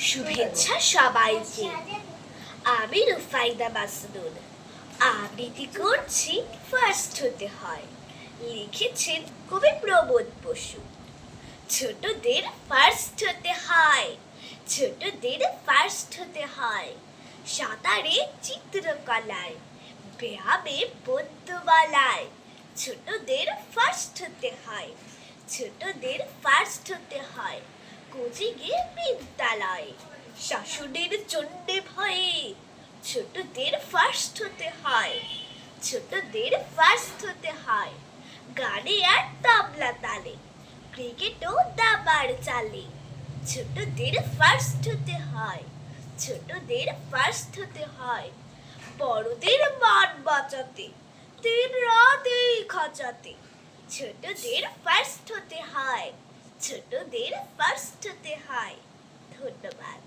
শুভেচ্ছা সবাইকে। আমি রুফাইদা মাসুদ আবৃত্তি করছি ফার্স্ট হতে হয়। লিখেছেন কবি প্রবোধ বসু। ছোটদের ফার্স্ট হতে হয়, ছোটদের ফার্স্ট হতে হয়। সাঁতারে চিত্রকলায়, ব্যায়ামে পদ্মমালায়। ছোটদের ফার্স্ট হতে হয়, ছোটদের ফার্স্ট হতে হয়। কোচিংয়ে বিদ্যালয়ে, শাসনের চণ্ডে ভয়ে। ছোটদের ফার্স্ট হতে হয়, ছোটদের ফার্স্ট হতে হয়। গানে আর তবলা তালে, ক্রিকেটও দাবার চালে। ছোটদের ফার্স্ট হতে হয়, ছোটদের ফার্স্ট হতে হয়। বড়দের মান বাঁচাতে, দিন রাত এই খাঁচাতে। ছোটদের ফার্স্ট হতে হয়, ছোটদের ফার্স্ট হতে হয়। ধন্যবাদ।